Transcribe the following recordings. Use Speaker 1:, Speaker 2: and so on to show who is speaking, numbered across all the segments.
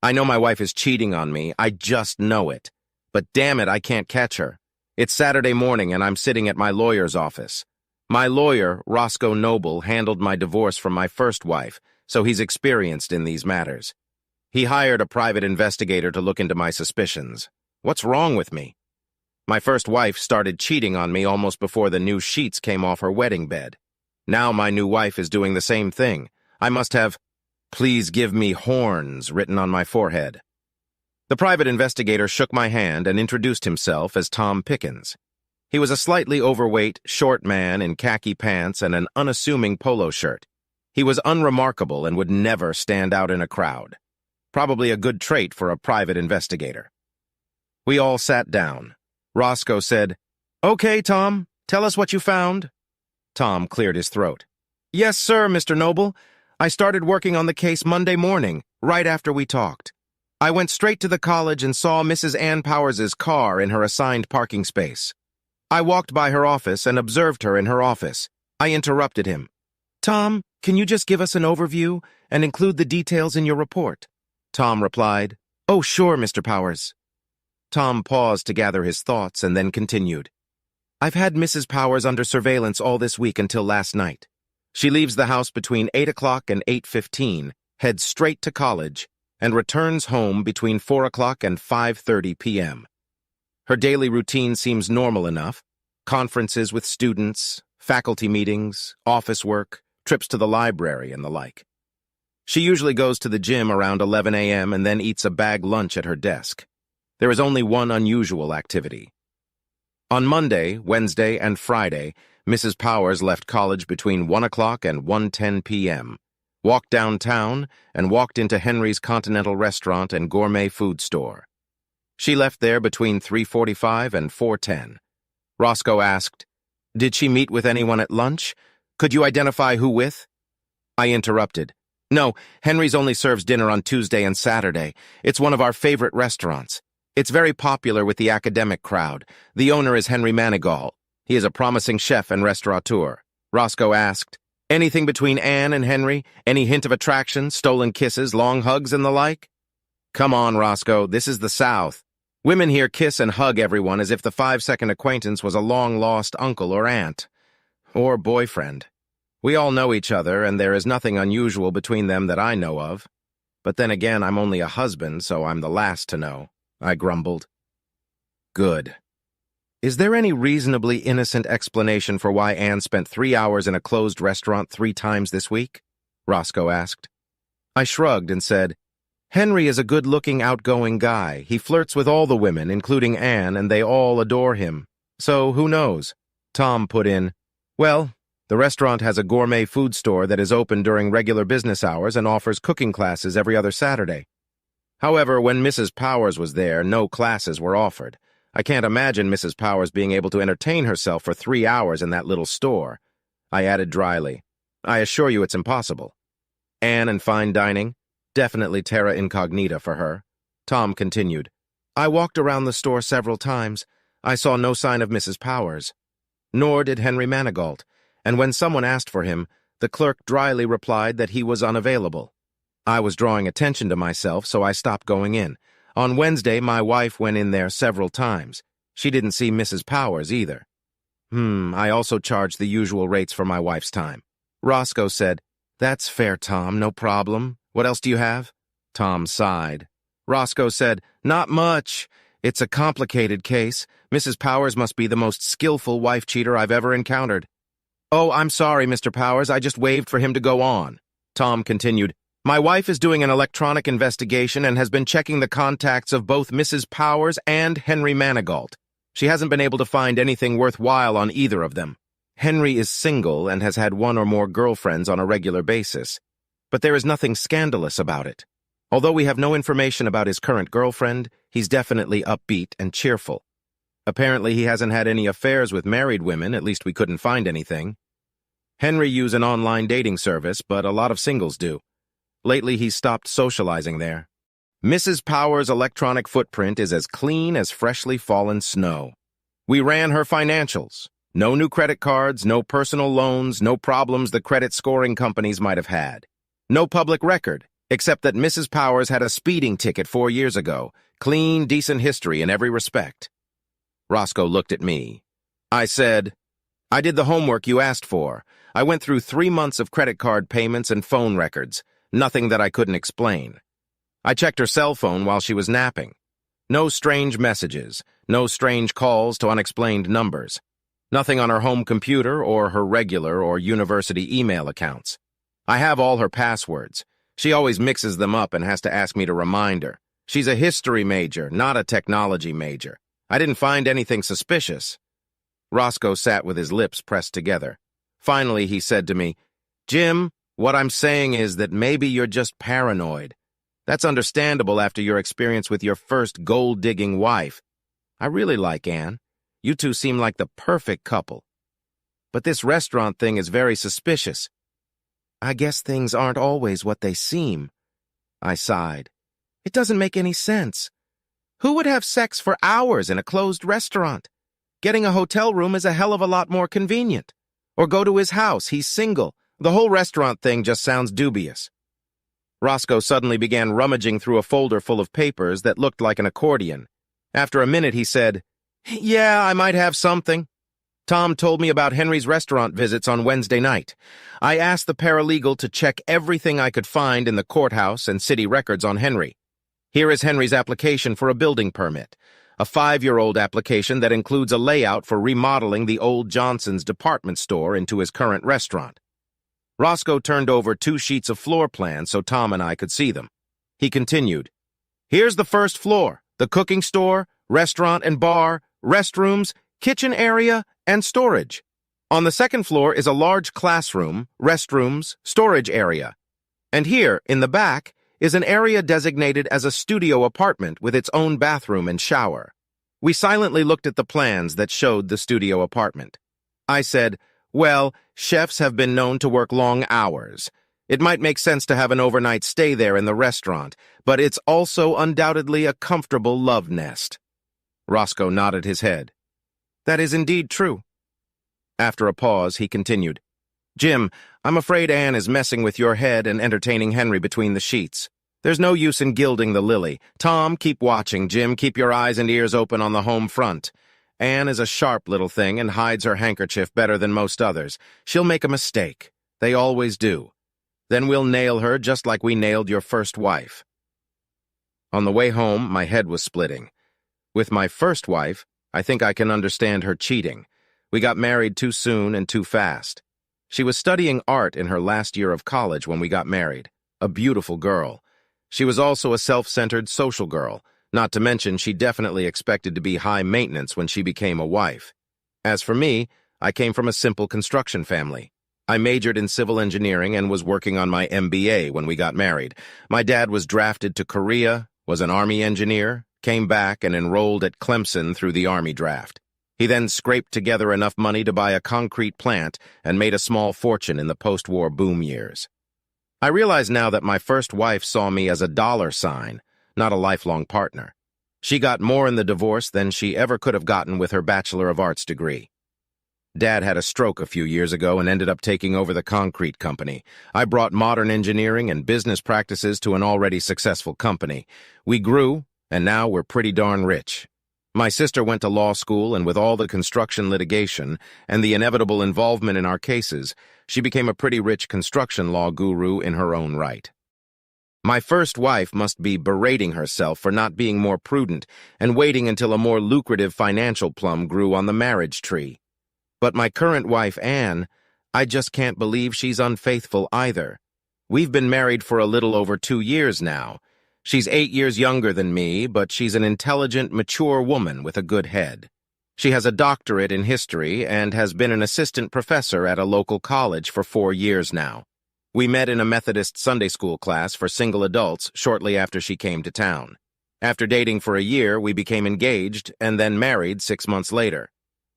Speaker 1: I know my wife is cheating on me. I just know it. But damn it, I can't catch her. It's Saturday morning and I'm sitting at my lawyer's office. My lawyer, Roscoe Noble, handled my divorce from my first wife, so he's experienced in these matters. He hired a private investigator to look into my suspicions. What's wrong with me? My first wife started cheating on me almost before the new sheets came off her wedding bed. Now my new wife is doing the same thing. I must have, "Please give me horns," written on my forehead. The private investigator shook my hand and introduced himself as Tom Pickens. He was a slightly overweight, short man in khaki pants and an unassuming polo shirt. He was unremarkable and would never stand out in a crowd. Probably a good trait for a private investigator. We all sat down. Roscoe said, "Okay, Tom, tell us what you found." Tom cleared his throat. "Yes, sir, Mr. Noble. I started working on the case Monday morning, right after we talked. I went straight to the college and saw Mrs. Ann Powers's car in her assigned parking space. I walked by her office and observed her in her office. I interrupted him. 'Tom, can you just give us an overview and include the details in your report?' Tom replied, 'Oh, sure, Mr. Powers.' Tom paused to gather his thoughts and then continued. 'I've had Mrs. Powers under surveillance all this week until last night. She leaves the house between 8 o'clock and 8:15, heads straight to college, and returns home between 4 o'clock and 5:30 p.m. Her daily routine seems normal enough. Conferences with students, faculty meetings, office work, trips to the library, and the like. She usually goes to the gym around 11 a.m. and then eats a bag lunch at her desk. There is only one unusual activity. On Monday, Wednesday, and Friday, Mrs. Powers left college between 1 o'clock and 1:10 p.m., walked downtown, and walked into Henry's Continental Restaurant and Gourmet Food Store. She left there between 3:45 and 4:10. Roscoe asked, "Did she meet with anyone at lunch? Could you identify who with?" I interrupted. "No, Henry's only serves dinner on Tuesday and Saturday. It's one of our favorite restaurants. It's very popular with the academic crowd. The owner is Henry Manigault. He is a promising chef and restaurateur." Roscoe asked, "Anything between Anne and Henry? Any hint of attraction, stolen kisses, long hugs, and the like?" "Come on, Roscoe, this is the South. Women here kiss and hug everyone as if the 5-second acquaintance was a long-lost uncle or aunt. Or boyfriend. We all know each other, and there is nothing unusual between them that I know of. But then again, I'm only a husband, so I'm the last to know," I grumbled. "Good. Is there any reasonably innocent explanation for why Anne spent 3 hours in a closed restaurant 3 times this week?" Roscoe asked. I shrugged and said, "Henry is a good-looking, outgoing guy. He flirts with all the women, including Anne, and they all adore him. So who knows?" Tom put in, "Well, the restaurant has a gourmet food store that is open during regular business hours and offers cooking classes every other Saturday. However, when Mrs. Powers was there, no classes were offered. I can't imagine Mrs. Powers being able to entertain herself for 3 hours in that little store." I added dryly, "I assure you it's impossible. Anne and fine dining? Definitely terra incognita for her." Tom continued, "I walked around the store several times. I saw no sign of Mrs. Powers. Nor did Henry Manigault, and when someone asked for him, the clerk dryly replied that he was unavailable. I was drawing attention to myself, so I stopped going in. On Wednesday, my wife went in there several times. She didn't see Mrs. Powers either. I also charged the usual rates for my wife's time." Roscoe said, "That's fair, Tom, no problem. What else do you have?" Tom sighed. Roscoe said, "Not much. It's a complicated case. Mrs. Powers must be the most skillful wife-cheater I've ever encountered." "Oh, I'm sorry, Mr. Powers. I just waved for him to go on." Tom continued, "My wife is doing an electronic investigation and has been checking the contacts of both Mrs. Powers and Henry Manigault. She hasn't been able to find anything worthwhile on either of them. Henry is single and has had 1 or more girlfriends on a regular basis. But there is nothing scandalous about it. Although we have no information about his current girlfriend, he's definitely upbeat and cheerful. Apparently he hasn't had any affairs with married women, at least we couldn't find anything. Henry uses an online dating service, but a lot of singles do. Lately he's stopped socializing there. Mrs. Powers' electronic footprint is as clean as freshly fallen snow. We ran her financials. No new credit cards, no personal loans, no problems the credit scoring companies might have had. No public record. Except that Mrs. Powers had a speeding ticket 4 years ago. Clean, decent history in every respect. Roscoe looked at me. I said, I did the homework you asked for. I went through 3 months of credit card payments and phone records. Nothing that I couldn't explain. I checked her cell phone while she was napping. No strange messages. No strange calls to unexplained numbers. Nothing on her home computer or her regular or university email accounts. I have all her passwords. She always mixes them up and has to ask me to remind her. She's a history major, not a technology major. I didn't find anything suspicious. Roscoe sat with his lips pressed together. Finally, he said to me, Jim, what I'm saying is that maybe you're just paranoid. That's understandable after your experience with your first gold-digging wife. I really like Anne. You two seem like the perfect couple. But this restaurant thing is very suspicious. I guess things aren't always what they seem. I sighed. It doesn't make any sense. Who would have sex for hours in a closed restaurant? Getting a hotel room is a hell of a lot more convenient. Or go to his house, he's single. The whole restaurant thing just sounds dubious. Roscoe suddenly began rummaging through a folder full of papers that looked like an accordion. After a minute, he said, Yeah, I might have something. Tom told me about Henry's restaurant visits on Wednesday night. I asked the paralegal to check everything I could find in the courthouse and city records on Henry. Here is Henry's application for a building permit, a 5-year-old application that includes a layout for remodeling the old Johnson's department store into his current restaurant. Roscoe turned over 2 sheets of floor plans so Tom and I could see them. He continued, Here's the first floor, the cooking store, restaurant and bar, restrooms, kitchen area, and storage. On the second floor is a large classroom, restrooms, storage area. And here, in the back, is an area designated as a studio apartment with its own bathroom and shower. We silently looked at the plans that showed the studio apartment. I said, Well, chefs have been known to work long hours. It might make sense to have an overnight stay there in the restaurant, but it's also undoubtedly a comfortable love nest. Roscoe nodded his head. That is indeed true. After a pause, he continued, Jim, I'm afraid Anne is messing with your head and entertaining Henry between the sheets. There's no use in gilding the lily. Tom, keep watching. Jim, keep your eyes and ears open on the home front. Anne is a sharp little thing and hides her handkerchief better than most others. She'll make a mistake. They always do. Then we'll nail her just like we nailed your first wife. On the way home, my head was splitting. With my first wife, I think I can understand her cheating. We got married too soon and too fast. She was studying art in her last year of college when we got married. A beautiful girl. She was also a self-centered social girl, not to mention she definitely expected to be high maintenance when she became a wife. As for me, I came from a simple construction family. I majored in civil engineering and was working on my MBA when we got married. My dad was drafted to Korea, was an Army engineer, came back and enrolled at Clemson through the Army draft. He then scraped together enough money to buy a concrete plant and made a small fortune in the post-war boom years. I realize now that my first wife saw me as a dollar sign, not a lifelong partner. She got more in the divorce than she ever could have gotten with her Bachelor of Arts degree. Dad had a stroke a few years ago and ended up taking over the concrete company. I brought modern engineering and business practices to an already successful company. We grew, and now we're pretty darn rich. My sister went to law school, and with all the construction litigation and the inevitable involvement in our cases, she became a pretty rich construction law guru in her own right. My first wife must be berating herself for not being more prudent and waiting until a more lucrative financial plum grew on the marriage tree. But my current wife, Anne, I just can't believe she's unfaithful either. We've been married for a little over 2 years now. She's 8 years younger than me, but she's an intelligent, mature woman with a good head. She has a doctorate in history and has been an assistant professor at a local college for 4 years now. We met in a Methodist Sunday school class for single adults shortly after she came to town. After dating for a year, we became engaged and then married 6 months later.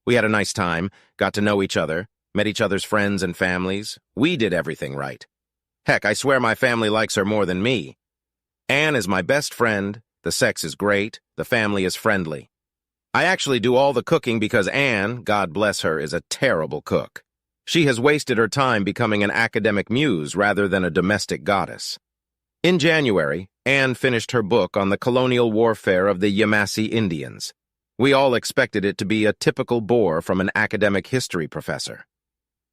Speaker 1: We had a nice time, got to know each other, met each other's friends and families. We did everything right. Heck, I swear my family likes her more than me. Anne is my best friend, the sex is great, the family is friendly. I actually do all the cooking because Anne, God bless her, is a terrible cook. She has wasted her time becoming an academic muse rather than a domestic goddess. In January, Anne finished her book on the colonial warfare of the Yamasee Indians. We all expected it to be a typical bore from an academic history professor.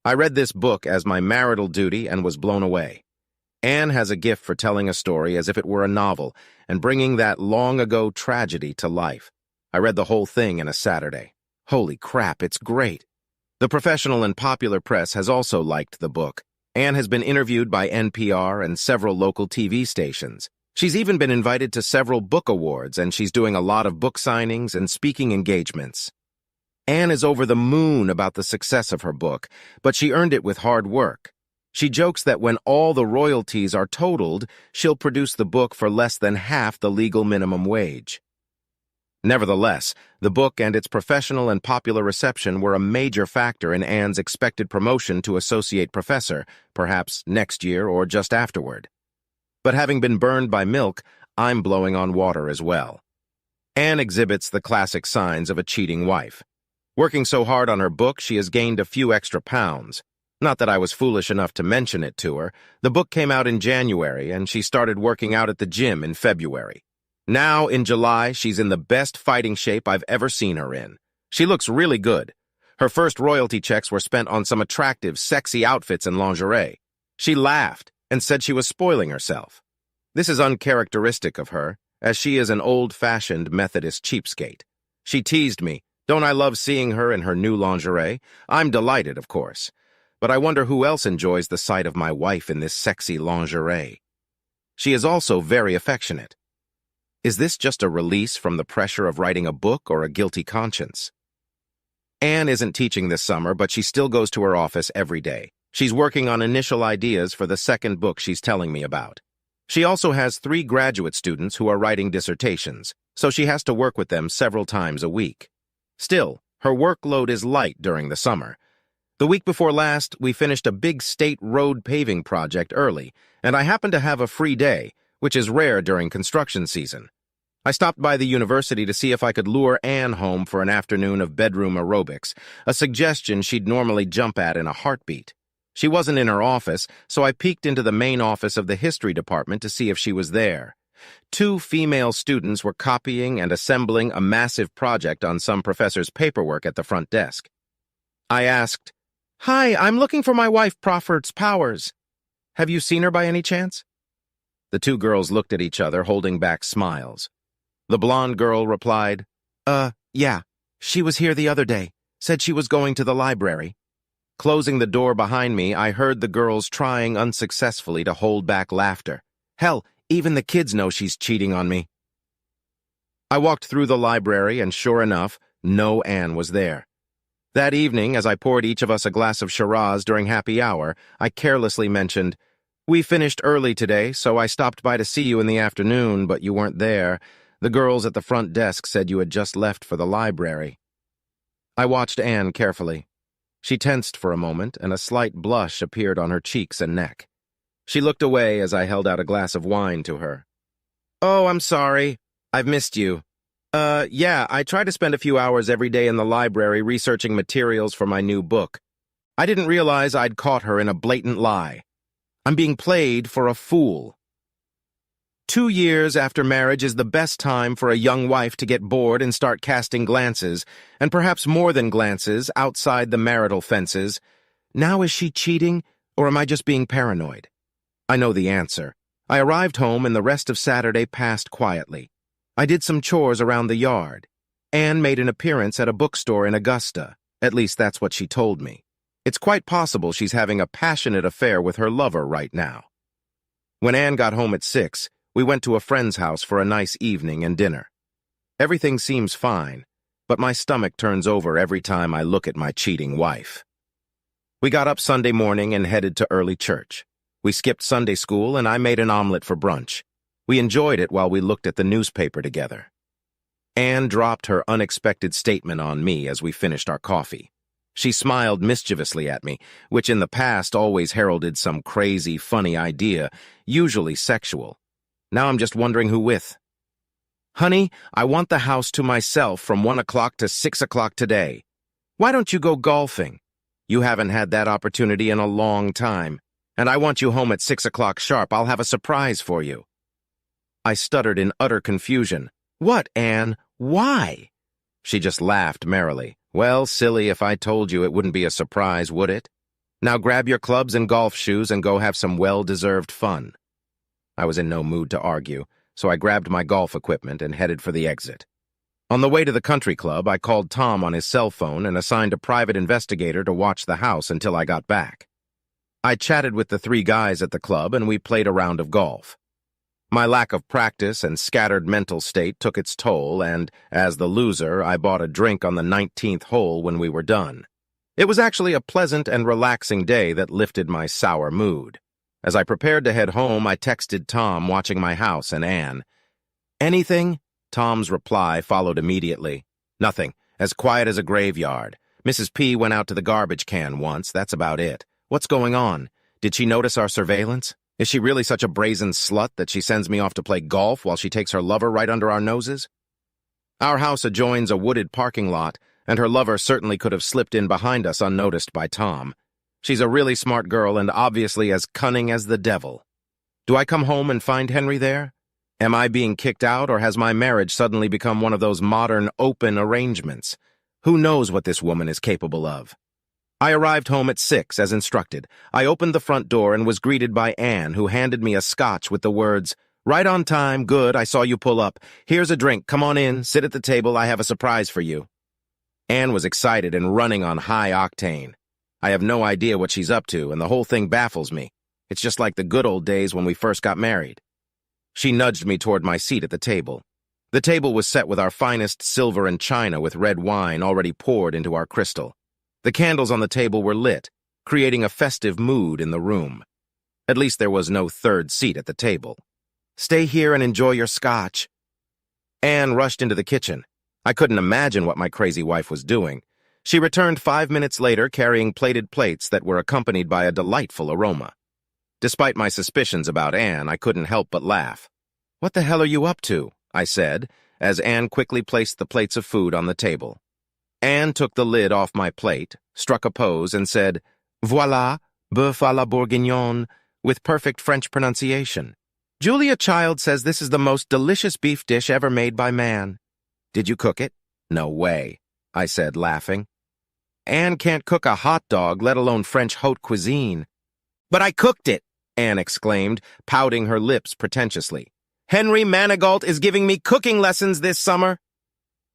Speaker 1: I read this book as my marital duty and was blown away. Anne has a gift for telling a story as if it were a novel and bringing that long-ago tragedy to life. I read the whole thing in a Saturday. Holy crap, it's great. The professional and popular press has also liked the book. Anne has been interviewed by NPR and several local TV stations. She's even been invited to several book awards, and she's doing a lot of book signings and speaking engagements. Anne is over the moon about the success of her book, but she earned it with hard work. She jokes that when all the royalties are totaled, she'll produce the book for less than half the legal minimum wage. Nevertheless, the book and its professional and popular reception were a major factor in Anne's expected promotion to associate professor, perhaps next year or just afterward. But having been burned by milk, I'm blowing on water as well. Anne exhibits the classic signs of a cheating wife. Working so hard on her book, she has gained a few extra pounds. Not that I was foolish enough to mention it to her. The book came out in January, and she started working out at the gym in February. Now, in July, she's in the best fighting shape I've ever seen her in. She looks really good. Her first royalty checks were spent on some attractive, sexy outfits and lingerie. She laughed and said she was spoiling herself. This is uncharacteristic of her, as she is an old-fashioned Methodist cheapskate. She teased me, "Don't I love seeing her in her new lingerie?" I'm delighted, of course. But I wonder who else enjoys the sight of my wife in this sexy lingerie. She is also very affectionate. Is this just a release from the pressure of writing a book or a guilty conscience? Anne isn't teaching this summer, but she still goes to her office every day. She's working on initial ideas for the second book she's telling me about. She also has 3 graduate students who are writing dissertations, so she has to work with them several times a week. Still, her workload is light during the summer. The week before last, we finished a big state road paving project early, and I happened to have a free day, which is rare during construction season. I stopped by the university to see if I could lure Anne home for an afternoon of bedroom aerobics, a suggestion she'd normally jump at in a heartbeat. She wasn't in her office, so I peeked into the main office of the history department to see if she was there. 2 female students were copying and assembling a massive project on some professor's paperwork at the front desk. I asked, "Hi, I'm looking for my wife, Proffert's Powers. Have you seen her by any chance?" The 2 girls looked at each other, holding back smiles. The blonde girl replied, Yeah, she was here the other day. Said she was going to the library." Closing the door behind me, I heard the girls trying unsuccessfully to hold back laughter. Hell, even the kids know she's cheating on me. I walked through the library, and sure enough, no Anne was there. That evening, as I poured each of us a glass of Shiraz during happy hour, I carelessly mentioned, "We finished early today, so I stopped by to see you in the afternoon, but you weren't there. The girls at the front desk said you had just left for the library." I watched Anne carefully. She tensed for a moment, and a slight blush appeared on her cheeks and neck. She looked away as I held out a glass of wine to her. "Oh, I'm sorry. I've missed you. Yeah, I try to spend a few hours every day in the library researching materials for my new book. I didn't realize I'd caught her in a blatant lie. I'm being played for a fool." 2 years after marriage is the best time for a young wife to get bored and start casting glances, and perhaps more than glances, outside the marital fences. Now is she cheating, or am I just being paranoid? I know the answer. I arrived home and the rest of Saturday passed quietly. I did some chores around the yard. Anne made an appearance at a bookstore in Augusta. At least that's what she told me. It's quite possible she's having a passionate affair with her lover right now. When Anne got home at 6, we went to a friend's house for a nice evening and dinner. Everything seems fine, but my stomach turns over every time I look at my cheating wife. We got up Sunday morning and headed to early church. We skipped Sunday school and I made an omelet for brunch. We enjoyed it while we looked at the newspaper together. Anne dropped her unexpected statement on me as we finished our coffee. She smiled mischievously at me, which in the past always heralded some crazy, funny idea, usually sexual. Now I'm just wondering who with. "Honey, I want the house to myself from 1 o'clock to 6 o'clock today. Why don't you go golfing? You haven't had that opportunity in a long time. And I want you home at 6 o'clock sharp. I'll have a surprise for you. I stuttered in utter confusion. What, Anne? Why? She just laughed merrily. Well, silly, if I told you it wouldn't be a surprise, would it? Now grab your clubs and golf shoes and go have some well-deserved fun. I was in no mood to argue, so I grabbed my golf equipment and headed for the exit. On the way to the country club, I called Tom on his cell phone and assigned a private investigator to watch the house until I got back. I chatted with the 3 guys at the club and we played a round of golf. My lack of practice and scattered mental state took its toll, and, as the loser, I bought a drink on the 19th hole when we were done. It was actually a pleasant and relaxing day that lifted my sour mood. As I prepared to head home, I texted Tom, watching my house and Anne. "Anything?" Tom's reply followed immediately. "Nothing. As quiet as a graveyard. Mrs. P went out to the garbage can once, that's about it. What's going on? Did she notice our surveillance? Is she really such a brazen slut that she sends me off to play golf while she takes her lover right under our noses?" Our house adjoins a wooded parking lot, and her lover certainly could have slipped in behind us unnoticed by Tom. She's a really smart girl and obviously as cunning as the devil. Do I come home and find Henry there? Am I being kicked out, or has my marriage suddenly become one of those modern open arrangements? Who knows what this woman is capable of? I arrived home at 6, as instructed. I opened the front door and was greeted by Anne, who handed me a scotch with the words, "Right on time, good, I saw you pull up. Here's a drink, come on in, sit at the table, I have a surprise for you." Anne was excited and running on high octane. I have no idea what she's up to, and the whole thing baffles me. It's just like the good old days when we first got married. She nudged me toward my seat at the table. The table was set with our finest silver and china with red wine already poured into our crystal. The candles on the table were lit, creating a festive mood in the room. At least there was no third seat at the table. "Stay here and enjoy your scotch." Anne rushed into the kitchen. I couldn't imagine what my crazy wife was doing. She returned 5 minutes later carrying plated plates that were accompanied by a delightful aroma. Despite my suspicions about Anne, I couldn't help but laugh. "What the hell are you up to?" I said, as Anne quickly placed the plates of food on the table. Anne took the lid off my plate, struck a pose, and said, "Voilà, bœuf à la bourguignonne," with perfect French pronunciation. "Julia Child says this is the most delicious beef dish ever made by man." "Did you cook it?" "No way," I said, laughing. "Anne can't cook a hot dog, let alone French haute cuisine." "But I cooked it," Anne exclaimed, pouting her lips pretentiously. "Henry Manigault is giving me cooking lessons this summer."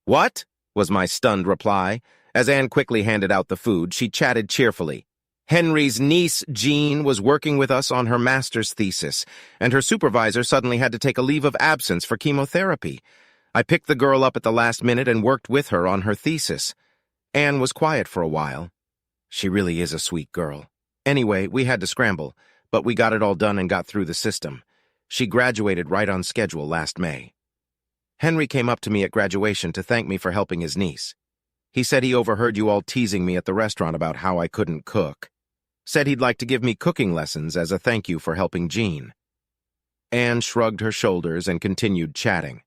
Speaker 1: "What?" was my stunned reply. As Anne quickly handed out the food, she chatted cheerfully. Henry's niece, Jean, was working with us on her master's thesis, and her supervisor suddenly had to take a leave of absence for chemotherapy. I picked the girl up at the last minute and worked with her on her thesis. Anne was quiet for a while. She really is a sweet girl. Anyway, we had to scramble, but we got it all done and got through the system. She graduated right on schedule last May. Henry came up to me at graduation to thank me for helping his niece. He said he overheard you all teasing me at the restaurant about how I couldn't cook. Said he'd like to give me cooking lessons as a thank you for helping Jean. Anne shrugged her shoulders and continued chatting.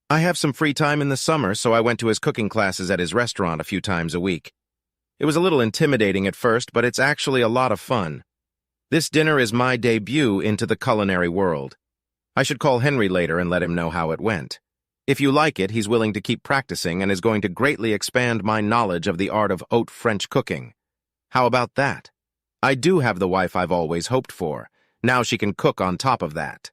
Speaker 1: "I have some free time in the summer, so I went to his cooking classes at his restaurant a few times a week. It was a little intimidating at first, but it's actually a lot of fun. This dinner is my debut into the culinary world. I should call Henry later and let him know how it went. If you like it, he's willing to keep practicing and is going to greatly expand my knowledge of the art of haute French cooking. How about that? I do have the wife I've always hoped for. Now she can cook on top of that."